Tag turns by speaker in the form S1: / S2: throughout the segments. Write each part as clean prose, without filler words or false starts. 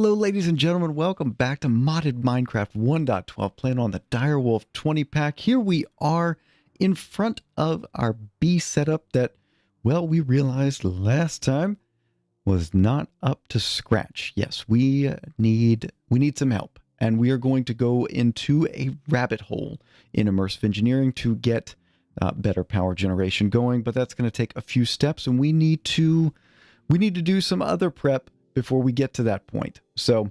S1: Hello, ladies and gentlemen. Welcome back to Modded Minecraft 1.12, playing on the Direwolf 20 pack. Here we are in front of our bee setup that, well, we realized last time was not up to scratch. Yes, we need some help, and we are going to go into a rabbit hole in Immersive Engineering to get better power generation going, but that's going to take a few steps, and we need to do some other prep before we get to that point. So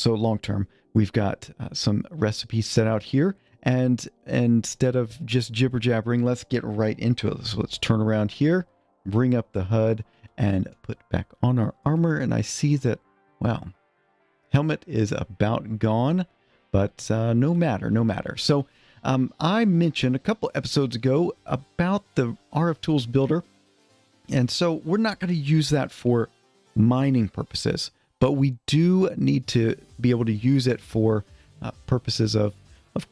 S1: long term, we've got some recipes set out here, and instead of just jibber jabbering, let's get right into it. So let's turn around here, bring up the HUD, and put back on our armor. And I see that, well, helmet is about gone, but no matter. So I mentioned a couple episodes ago about the RF Tools Builder, and so we're not going to use that for mining purposes, but we do need to be able to use it for purposes of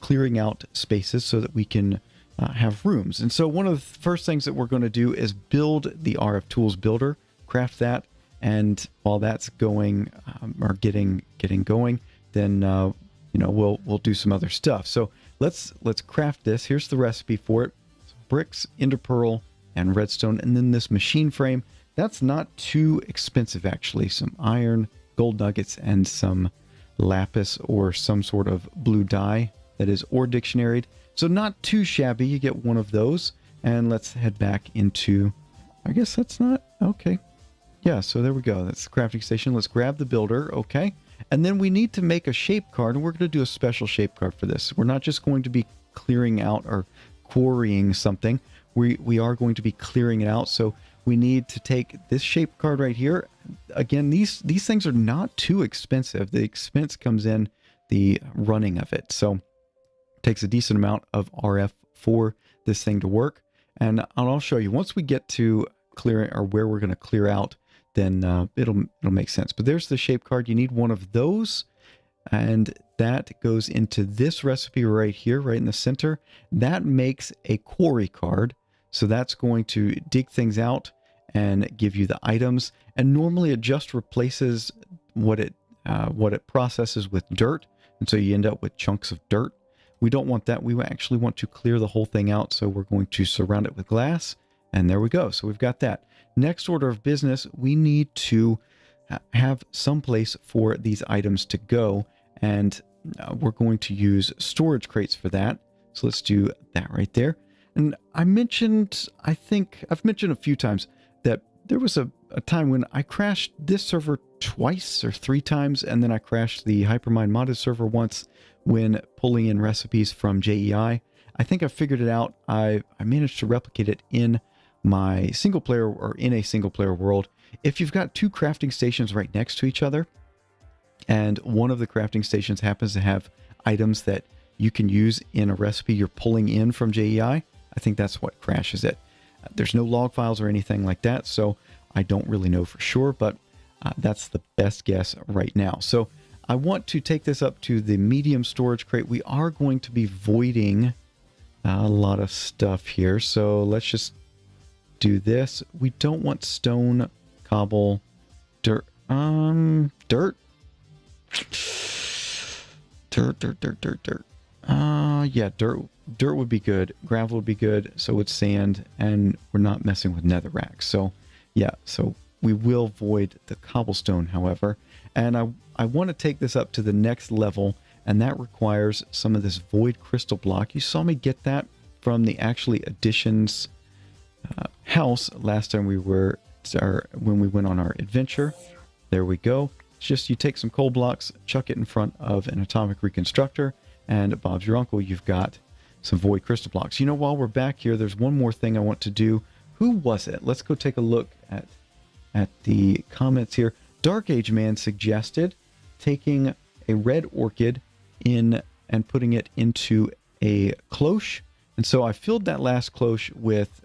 S1: clearing out spaces so that we can have rooms. And so one of the first things that we're going to do is build the RF Tools Builder, craft that, and while that's going or getting going, then we'll do some other stuff. So let's craft this. Here's the recipe for it: bricks, ender pearl, and redstone, and then this machine frame. That's not too expensive, actually. Some iron, gold nuggets, and some lapis or some sort of blue dye that is ore dictionaried. So not too shabby. You get one of those. And let's head back into, I guess that's not, okay. Yeah, so there we go. That's the crafting station. Let's grab the builder, okay. And then we need to make a shape card, and we're going to do a special shape card for this. We're not just going to be clearing out or quarrying something. We are going to be clearing it out. So we need to take this shape card right here. Again, these things are not too expensive. The expense comes in the running of it. So it takes a decent amount of RF for this thing to work. And I'll show you once we get to clearing, or where we're going to clear out, then it'll make sense. But there's the shape card. You need one of those, and that goes into this recipe right here, right in the center. That makes a quarry card. So that's going to dig things out and give you the items. And normally it just replaces what it processes with dirt. And so you end up with chunks of dirt. We don't want that. We actually want to clear the whole thing out. So we're going to surround it with glass. And there we go. So we've got that. Next order of business, we need to have some place for these items to go. And we're going to use storage crates for that. So let's do that right there. And I think I've mentioned a few times that there was a time when I crashed this server twice or three times, and then I crashed the Hypermine modded server once when pulling in recipes from JEI. I think I figured it out. I managed to replicate it in my single player, or in a single player world. If you've got two crafting stations right next to each other, and one of the crafting stations happens to have items that you can use in a recipe you're pulling in from JEI, I think that's what crashes it. There's no log files or anything like that, so I don't really know for sure, but that's the best guess right now. So I want to take this up to the medium storage crate. We are going to be voiding a lot of stuff here, so let's just do this. We don't want stone, cobble, dirt. Dirt. Yeah, dirt would be good. Gravel would be good. So would sand, and we're not messing with netherrack. So yeah, so we will void the cobblestone, however. And I want to take this up to the next level, and that requires some of this void crystal block. You saw me get that from the actually additions house last time when we went on our adventure. There we go. It's just you take some coal blocks, chuck it in front of an atomic reconstructor, and Bob's your uncle, you've got some void crystal blocks. You know, while we're back here, there's one more thing I want to do. Who was it? Let's go take a look at the comments here. Dark Age Man suggested taking a red orchid in and putting it into a cloche. And so I filled that last cloche with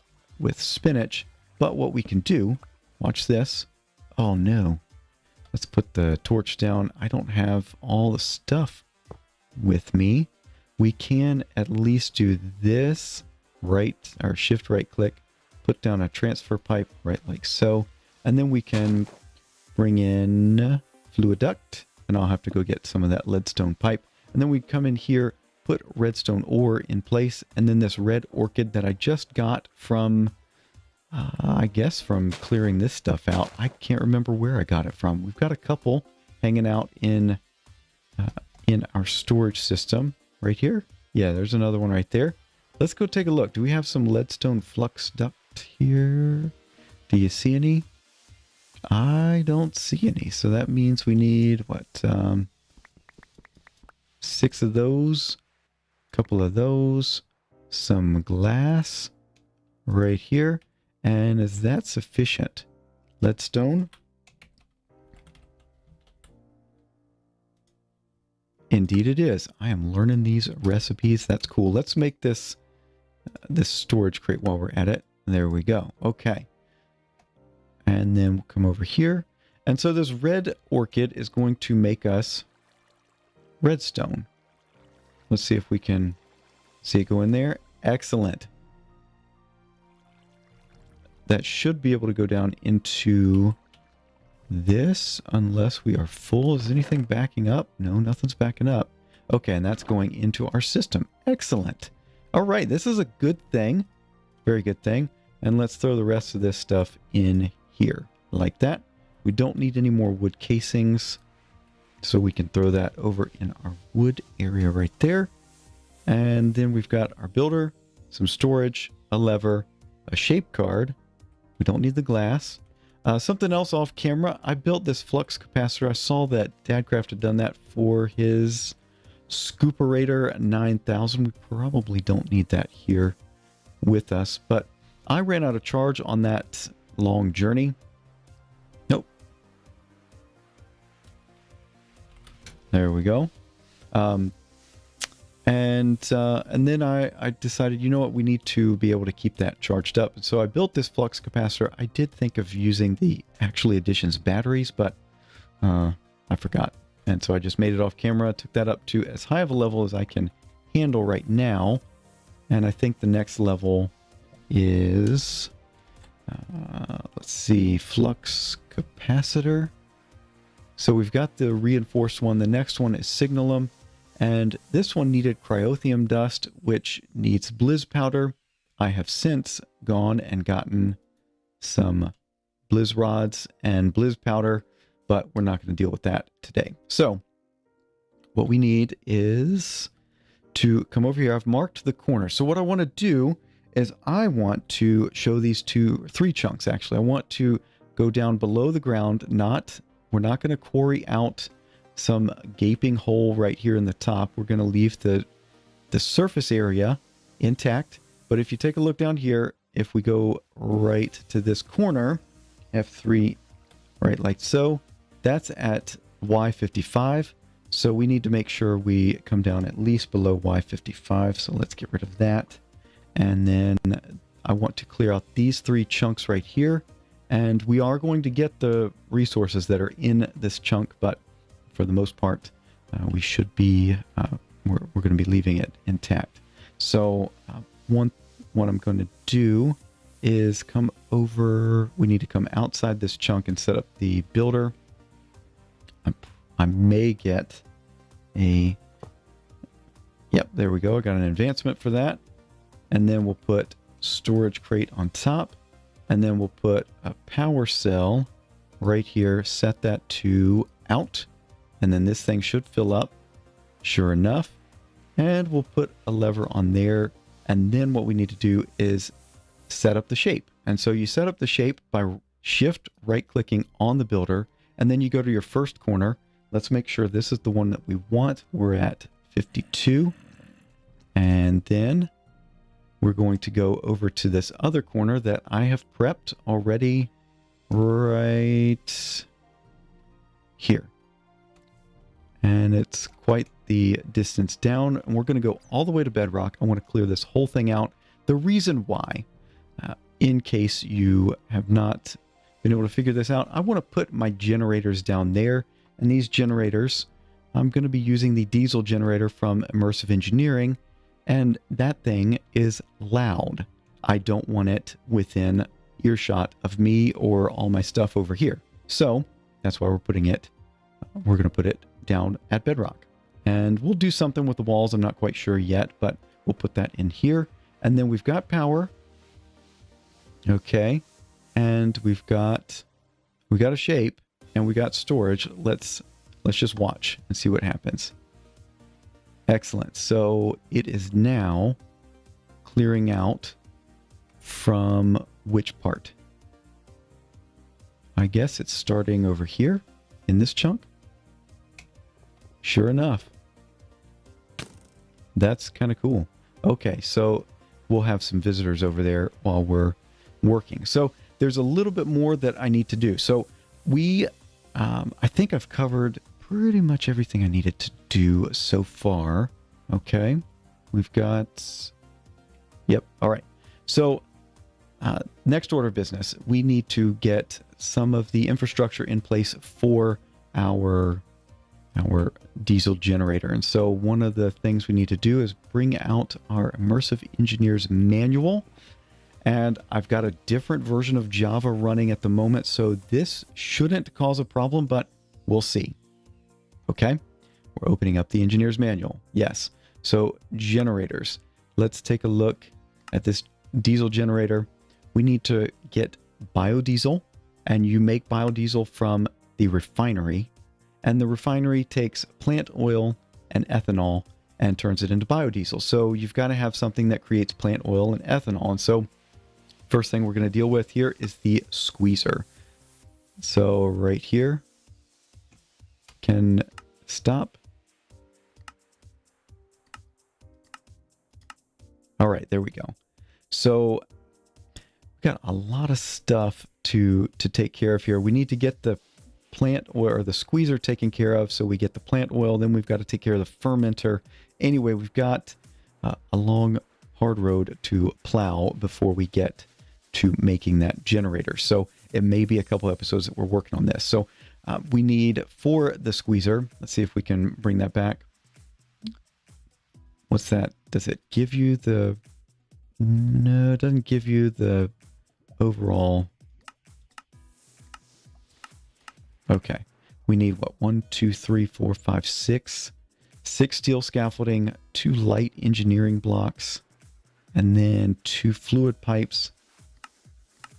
S1: spinach. But what we can do, watch this. Oh no. Let's put the torch down. I don't have all the stuff with me. We can at least do this, shift right click, put down a transfer pipe right like so, and then we can bring in fluid duct, and I'll have to go get some of that leadstone pipe. And then we come in here, put redstone ore in place, and then this red orchid that I just got from, I guess from clearing this stuff out. I can't remember where I got it from. We've got a couple hanging out in our storage system right here. Yeah, there's another one right there. Let's go take a look. Do we have some leadstone flux duct here? Do you see any? I don't see any. So that means we need, what, 6 of those, a couple of those, some glass right here. And is that sufficient? Leadstone? Indeed it is. I am learning these recipes. That's cool. Let's make this storage crate while we're at it. There we go. Okay. And then we'll come over here. And so this red orchid is going to make us redstone. Let's see if we can see it go in there. Excellent. That should be able to go down into this unless we are full. Is anything backing up? No, nothing's backing up. Okay, and that's going into our system. Excellent. All right, this is a good thing. Very good thing. And let's throw the rest of this stuff in here like that. We don't need any more wood casings, so we can throw that over in our wood area right there. And then we've got our builder, some storage, a lever, a shape card. We don't need the glass. Something else off camera, I built this flux capacitor. I saw that Dadcraft had done that for his Scooperator 9000. We probably don't need that here with us, but I ran out of charge on that long journey. Nope. There we go. And then I decided, you know what, we need to be able to keep that charged up. And so I built this flux capacitor. I did think of using the Actually Editions batteries, but I forgot. And so I just made it off camera, took that up to as high of a level as I can handle right now. And I think the next level is, let's see, flux capacitor. So we've got the reinforced one. The next one is signalum. And this one needed cryothium dust, which needs blizz powder. I have since gone and gotten some blizz rods and blizz powder, but we're not going to deal with that today. So what we need is to come over here. I've marked the corner. So what I want to do is I want to show these three chunks, actually. I want to go down below the ground. We're not going to quarry out some gaping hole right here in the top. We're going to leave the surface area intact. But if you take a look down here, if we go right to this corner, F3, right like so, that's at Y55. So we need to make sure we come down at least below Y55. So let's get rid of that. And then I want to clear out these 3 chunks right here. And we are going to get the resources that are in this chunk, but for the most part, we should be, we're going to be leaving it intact. So what I'm going to do is come over, we need to come outside this chunk and set up the builder. I may get yep, there we go. I got an advancement for that. And then we'll put storage crate on top. And then we'll put a power cell right here, set that to out. And then this thing should fill up, sure enough. And we'll put a lever on there. And then what we need to do is set up the shape. And so you set up the shape by shift right-clicking on the builder. And then you go to your first corner. Let's make sure this is the one that we want. We're at 52. And then we're going to go over to this other corner that I have prepped already right here. And it's quite the distance down. And we're going to go all the way to bedrock. I want to clear this whole thing out. The reason why, in case you have not been able to figure this out, I want to put my generators down there. And these generators, I'm going to be using the diesel generator from Immersive Engineering. And that thing is loud. I don't want it within earshot of me or all my stuff over here. So that's why we're putting it we're going to put it down at bedrock. And we'll do something with the walls. I'm not quite sure yet, but we'll put that in here. And then we've got power. Okay. And we've got a shape and we got storage. Let's just watch and see what happens. Excellent. So it is now clearing out from which part? I guess it's starting over here in this chunk. Sure enough. That's kind of cool. Okay, so we'll have some visitors over there while we're working. So there's a little bit more that I need to do. So I think I've covered pretty much everything I needed to do so far. Okay, we've got, yep, all right. So next order of business, we need to get some of the infrastructure in place for our diesel generator. And so one of the things we need to do is bring out our Immersive Engineers manual. And I've got a different version of Java running at the moment, so this shouldn't cause a problem, but we'll see. Okay, we're opening up the engineer's manual. Yes, so generators. Let's take a look at this diesel generator. We need to get biodiesel, and you make biodiesel from the refinery, and the refinery takes plant oil and ethanol and turns it into biodiesel. So you've got to have something that creates plant oil and ethanol. And so first thing we're going to deal with here is the squeezer. So right here, can stop. All right, there we go. So we've got a lot of stuff to take care of here. We need to get the plant oil or the squeezer taken care of. So we get the plant oil, then we've got to take care of the fermenter. Anyway, we've got a long, hard road to plow before we get to making that generator. So it may be a couple episodes that we're working on this. So we need for the squeezer, let's see if we can bring that back. What's that? Does it give you the, no, it doesn't give you the overall. Okay, we need what? 1, 2, 3, 4, 5, 6. 6 steel scaffolding, 2 light engineering blocks, and then 2 fluid pipes,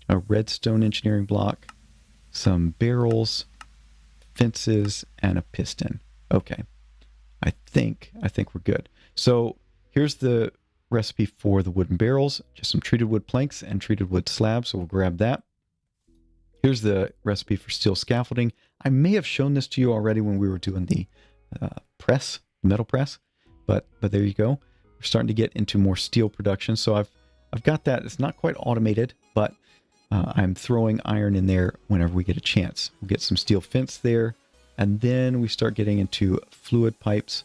S1: a redstone engineering block, some barrels, fences, and a piston. Okay, I think we're good. So here's the recipe for the wooden barrels, just some treated wood planks and treated wood slabs. So we'll grab that. Here's the recipe for steel scaffolding. I may have shown this to you already when we were doing the press, metal press, but there you go. We're starting to get into more steel production. So I've got that. It's not quite automated, but I'm throwing iron in there whenever we get a chance. We'll get some steel fence there, and then we start getting into fluid pipes,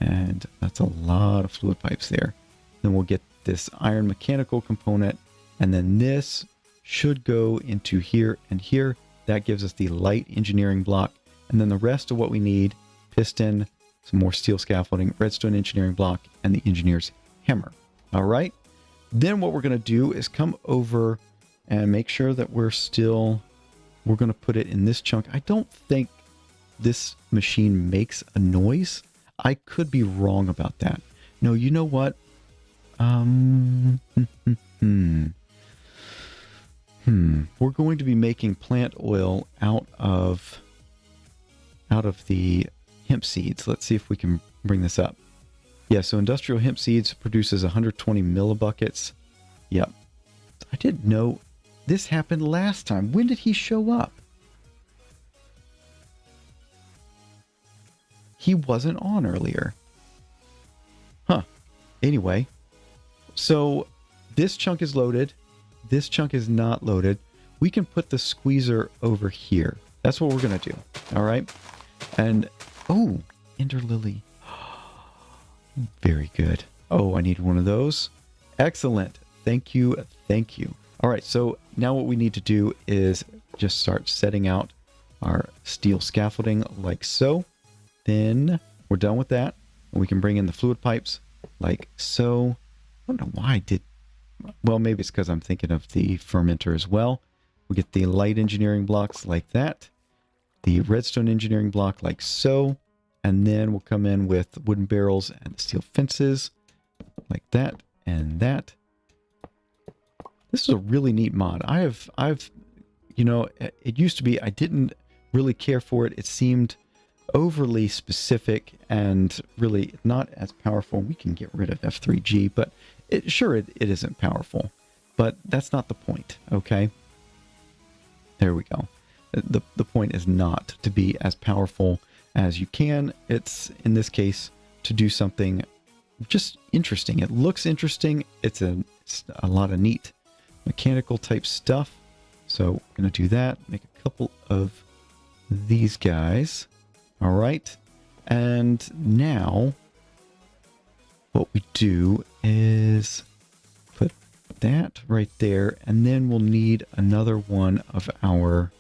S1: and that's a lot of fluid pipes there. Then we'll get this iron mechanical component, and then this should go into here and here. That gives us the light engineering block, and then the rest of what we need: piston, some more steel scaffolding, redstone engineering block, and the engineer's hammer. All right. Then what we're going to do is come over and make sure that we're going to put it in this chunk. I don't think this machine makes a noise. I could be wrong about that. No, you know what? We're going to be making plant oil out of the hemp seeds. Let's see if we can bring this up. Yeah, so industrial hemp seeds produces 120 millibuckets. Yep. I didn't know this happened last time. When did he show up? He wasn't on earlier. Huh. Anyway, so this chunk is loaded. This chunk is not loaded. We can put the squeezer over here. That's what we're going to do. All right. And, oh, Ender Lily. Very good. Oh, I need one of those. Excellent. Thank you. Thank you. All right. So now what we need to do is just start setting out our steel scaffolding like so. Then we're done with that. And we can bring in the fluid pipes like so. I don't know why I did. Well, maybe it's because I'm thinking of the fermenter as well. We get the light engineering blocks like that. the redstone engineering block like so. And then we'll come in with wooden barrels and steel fences like that and that. This is a really neat mod. I've, you know, it used to be, I didn't really care for it. It seemed overly specific and really not as powerful. We can get rid of F3G, but it isn't powerful, but that's not the point. Okay. There we go. The point is not to be as powerful as you can. It's, in this case, to do something just interesting. It looks interesting. It's a lot of neat mechanical type stuff. So we're going to do that. Make a couple of these guys. All right. And now what we do is put that right there. And then we'll need another one of our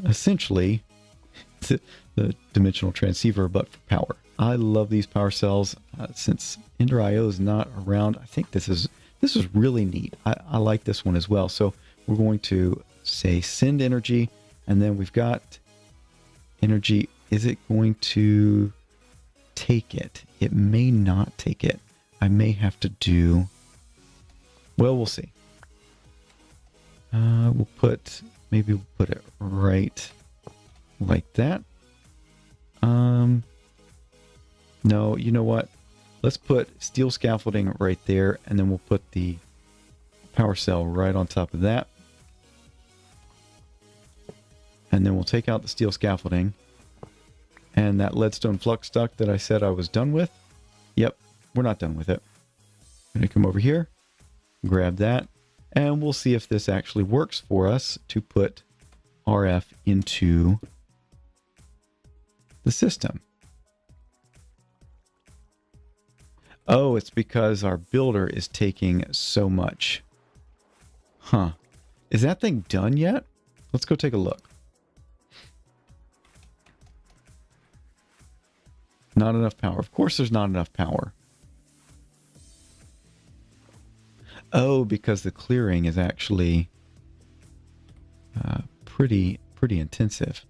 S1: essentially the dimensional transceiver, but for power. I love these power cells. Since Ender IO is not around, I think this is really neat. I like this one as well. So we're going to say send energy, and then we've got energy. Is it going to take it? It may not take it. I may have to do, well, we'll see. Maybe we'll put it right like that. No, you know what? Let's put steel scaffolding right there, and then we'll put the power cell right on top of that. And then we'll take out the steel scaffolding. And that leadstone flux duct that I said I was done with. Yep, we're not done with it. I'm going to come over here, grab that, and we'll see if this actually works for us to put RF into the system. Oh, it's because our builder is taking so much. Huh. Is that thing done yet? Let's go take a look. Not enough power. Of course there's not enough power. Oh, because the clearing is actually pretty intensive.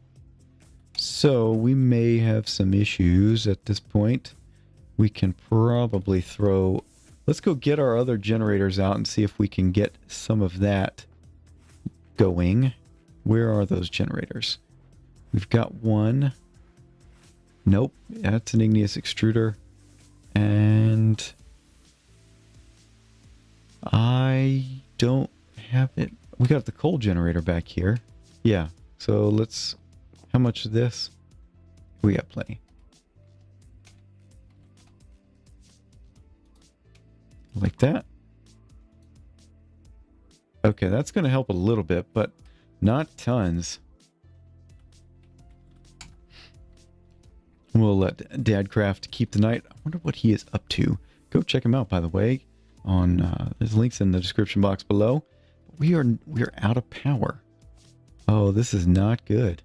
S1: So we may have some issues at this point. We can probably throw... Let's go get our other generators out and see if we can get some of that going. Where are those generators? We've got one. Nope, that's an igneous extruder. And I don't have it. We got the coal generator back here. Yeah, so let's... How much is this? We got plenty. Like that. Okay, that's going to help a little bit, but not tons. We'll let Dadcraft keep the night. I wonder what he is up to. Go check him out, by the way. On there's links in the description box below. We are out of power. Oh, this is not good.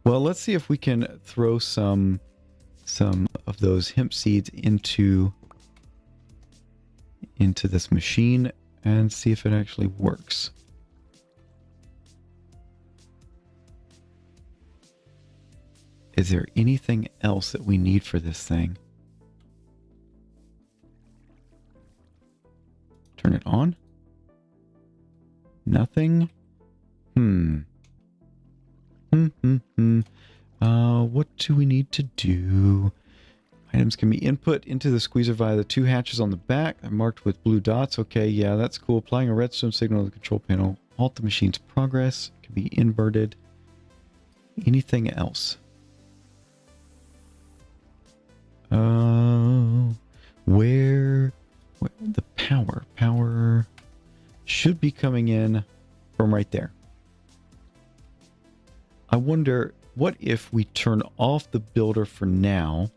S1: Well, let's see if we can throw some of those hemp seeds into this machine and see if it actually works. Is there anything else that we need for this thing? Turn it on. Nothing. What do we need to do? Items can be input into the squeezer via the two hatches on the back. They're marked with blue dots. Okay, yeah, that's cool. Applying a redstone signal to the control panel. Halt the machine's progress. It can be inverted. Anything else? Where the power should be coming in from right there. I wonder, what if we turn off the builder for now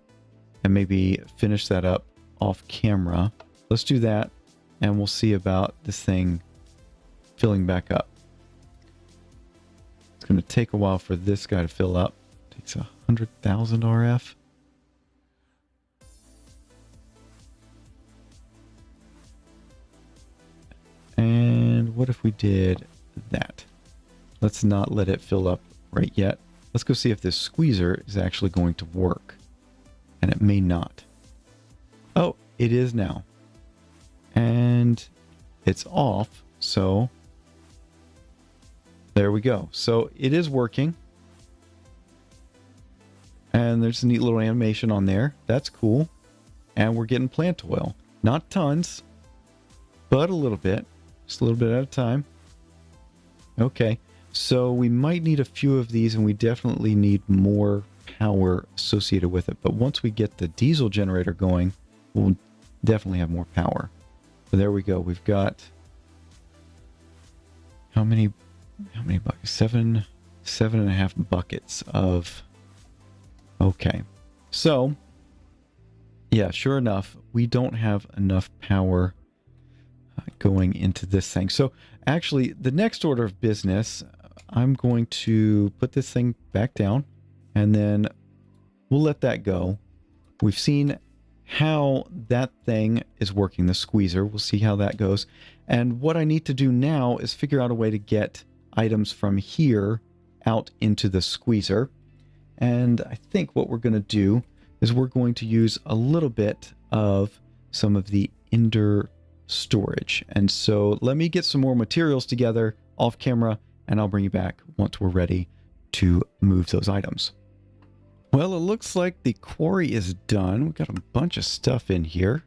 S1: and maybe finish that up off camera? Let's do that, and we'll see about this thing filling back up. It's going to take a while for this guy to fill up. It takes 100,000 RF. And what if we did that. Let's not let it fill up right yet. Let's go see if this squeezer is actually going to work. And it may not. Oh, it is now. And it's off. So there we go. So it is working. And there's a neat little animation on there. That's cool. And we're getting plant oil. Not tons, but a little bit. Just a little bit at a time. Okay. So we might need a few of these, and we definitely need more power associated with it. But once we get the diesel generator going, we'll definitely have more power. So there we go. We've got how many buckets? Seven and a half buckets of. Okay. So yeah, sure enough, we don't have enough power going into this thing. So actually, the next order of business, I'm going to put this thing back down, and then we'll let that go. We've seen how that thing is working, the squeezer. We'll see how that goes. And what I need to do now is figure out a way to get items from here out into the squeezer. And I think what we're going to do is we're going to use a little bit of some of the ender storage. And so let me get some more materials together off camera, and I'll bring you back once we're ready to move those items. Well, it looks like the quarry is done. We've got a bunch of stuff in here,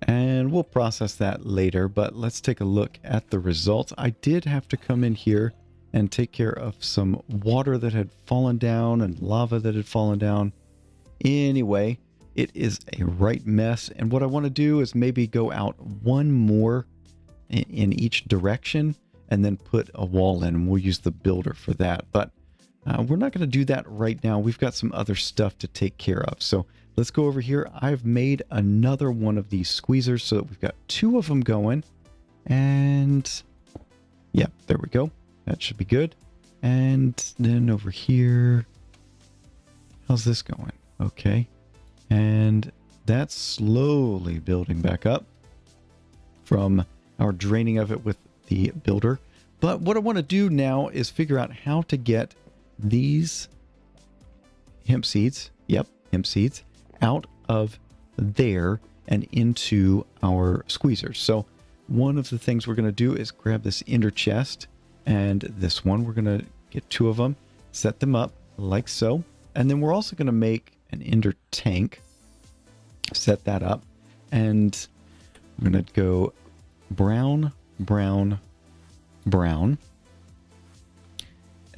S1: and we'll process that later, but let's take a look at the results. I did have to come in here and take care of some water that had fallen down and lava that had fallen down. Anyway, it is a right mess, and what I want to do is maybe go out one more in each direction and then put a wall in, and we'll use the builder for that. But we're not going to do that right now. We've got some other stuff to take care of. So let's go over here. I've made another one of these squeezers so that we've got two of them going. And yeah, there we go. That should be good. And then over here, how's this going? Okay. And that's slowly building back up from our draining of it with the builder. But what I want to do now is figure out how to get these hemp seeds, hemp seeds, out of there and into our squeezers. So one of the things we're going to do is grab this ender chest and this one. We're going to get two of them, set them up like so. And then we're also going to make an ender tank, set that up. And I'm going to go brown, brown, brown.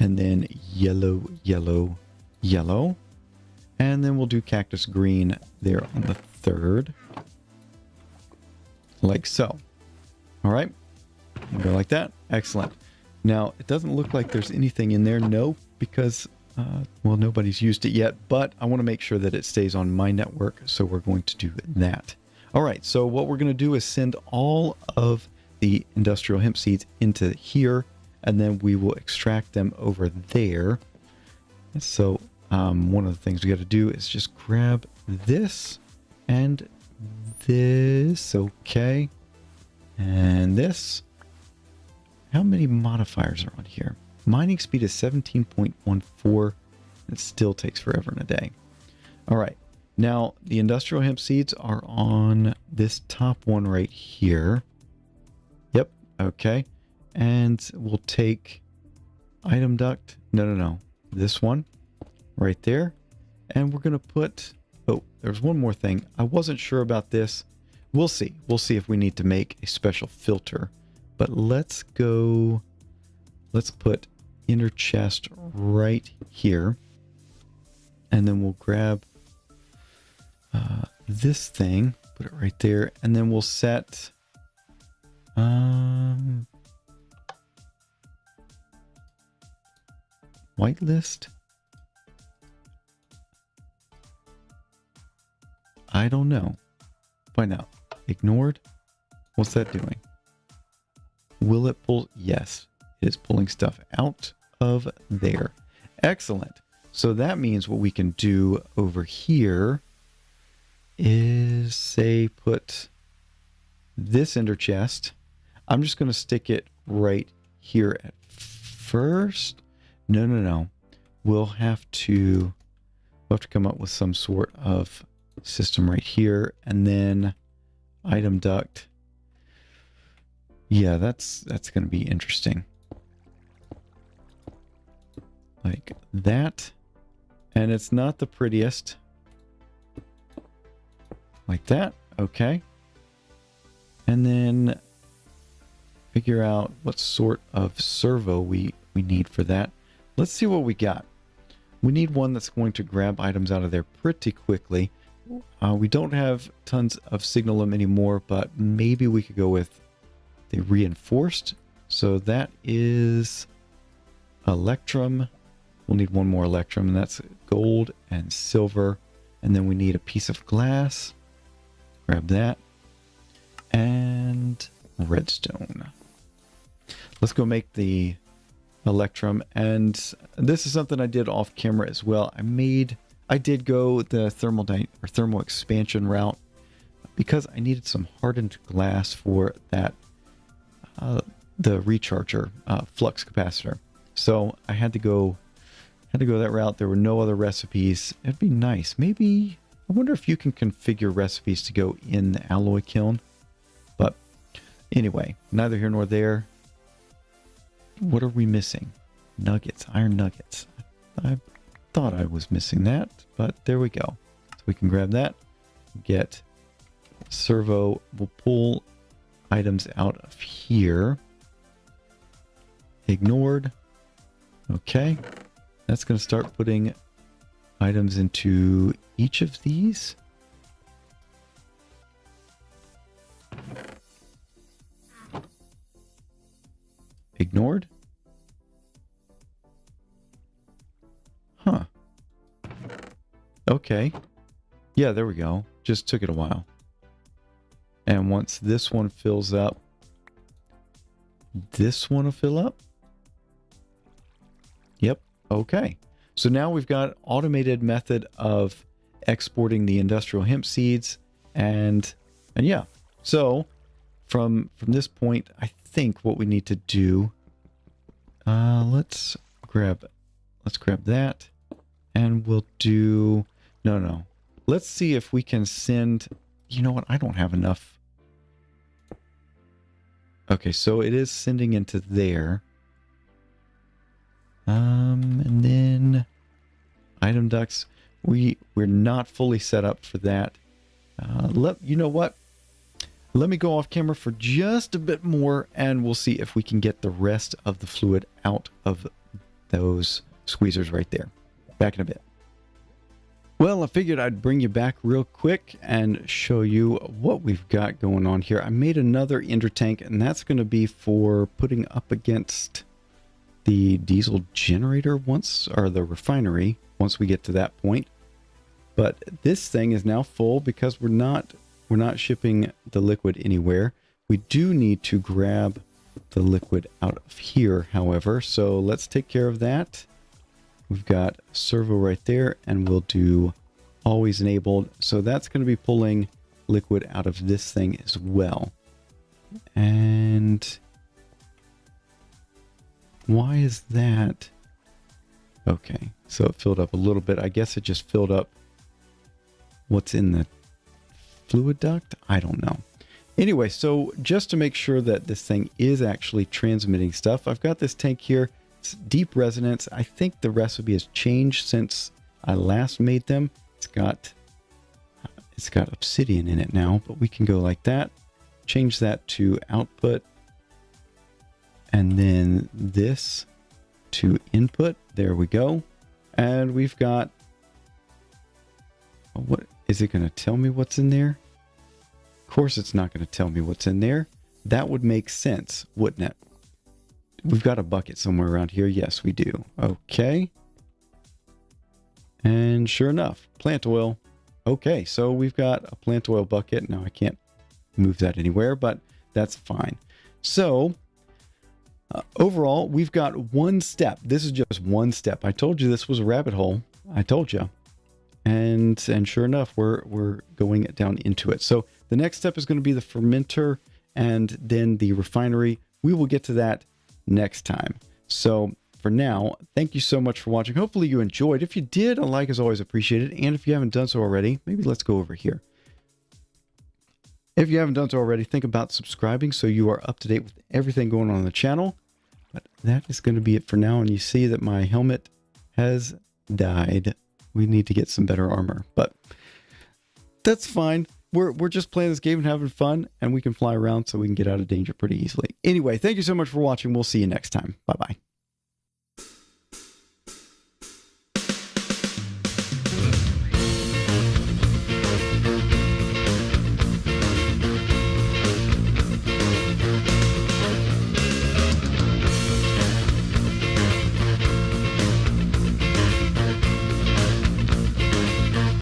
S1: And then yellow, yellow, yellow. And then we'll do cactus green there on the third. Like so. All right. Go like that. Excellent. Now, it doesn't look like there's anything in there. No, because, well, nobody's used it yet. But I want to make sure that it stays on my network. So we're going to do that. All right. So what we're going to do is send all of the industrial hemp seeds into here. And then we will extract them over there. So one of the things we got to do is just grab this and this. Okay. And this. How many modifiers are on here? Mining speed is 17.14. It still takes forever and a day. All right. Now, the industrial hemp seeds are on this top one right here. Yep. Okay. And we'll take item duct. No. This one right there. And we're going to put, oh, there's one more thing. I wasn't sure about this. We'll see. We'll see if we need to make a special filter. But let's go, let's put inner chest right here. And then we'll grab this thing, put it right there. And then we'll set, whitelist? I don't know. Find out. Ignored? What's that doing? Will it pull? Yes, it is pulling stuff out of there. Excellent. So that means what we can do over here is, say, put this ender chest. I'm just going to stick it right here at first. No. We'll have to come up with some sort of system right here, and then item duct. Yeah, that's going to be interesting. Like that. And it's not the prettiest. Like that. Okay. And then figure out what sort of servo we need for that. Let's see what we got. We need one that's going to grab items out of there pretty quickly. We don't have tons of signalum anymore, but maybe we could go with the reinforced. So that is electrum. We'll need one more electrum, and that's gold and silver. And then we need a piece of glass. Grab that. And redstone. Let's go make the electrum. And this is something I did off camera as well. I did go the thermal expansion route because I needed some hardened glass for that the recharger flux capacitor. So I had to go that route. There were no other recipes. It'd be nice. Maybe, I wonder if you can configure recipes to go in the alloy kiln. But anyway, neither here nor there. What are we missing? Nuggets, iron nuggets. I thought I was missing that, but there we go. So we can grab that, get servo. We'll pull items out of here. Ignored. Okay. That's going to start putting items into each of these. Ignored. Huh. Okay. Yeah, there we go. Just took it a while. And once this one fills up, this one will fill up. Yep. Okay. So now we've got automated method of exporting the industrial hemp seeds, and yeah. So from this point, I think what we need to do, let's grab that, and we'll do no. Let's see if we can send. You know what? I don't have enough. Okay, so it is sending into there. And then item ducts. We're not fully set up for that. You know what? Let me go off camera for just a bit more, and we'll see if we can get the rest of the fluid out of those squeezers right there. Back in a bit. Well, I figured I'd bring you back real quick and show you what we've got going on here. I made another ender tank, and that's going to be for putting up against the diesel generator or the refinery once we get to that point. But this thing is now full because we're not shipping the liquid anywhere. We do need to grab the liquid out of here, however, so let's take care of that. We've got a servo right there, and we'll do always enabled. So that's going to be pulling liquid out of this thing as well. And why is that? Okay, so it filled up a little bit. I guess it just filled up what's in the fluid duct. I don't know. Anyway, so just to make sure that this thing is actually transmitting stuff, I've got this tank here. It's deep resonance. I think the recipe has changed since I last made them. It's got obsidian in it now, but we can go like that. Change that to output. And then this to input. There we go. And we've got, what is it going to tell me what's in there? Of course it's not going to tell me what's in there. That would make sense, wouldn't it? We've got a bucket somewhere around here. Yes, we do. Okay. And sure enough, plant oil. Okay, so we've got a plant oil bucket. Now I can't move that anywhere, but that's fine. So overall, we've got one step. This is just one step. I told you this was a rabbit hole. I told you. And sure enough, we're going down into it. So the next step is going to be the fermenter and then the refinery. We will get to that next time. So for now, thank you so much for watching. Hopefully you enjoyed. If you did, a like is always appreciated. And if you haven't done so already, maybe let's go over here. If you haven't done so already, think about subscribing so you are up to date with everything going on the channel. But that is going to be it for now. And you see that my helmet has died. We need to get some better armor, but that's fine. We're just playing this game and having fun, and we can fly around so we can get out of danger pretty easily. Anyway, thank you so much for watching. We'll see you next time. Bye-bye.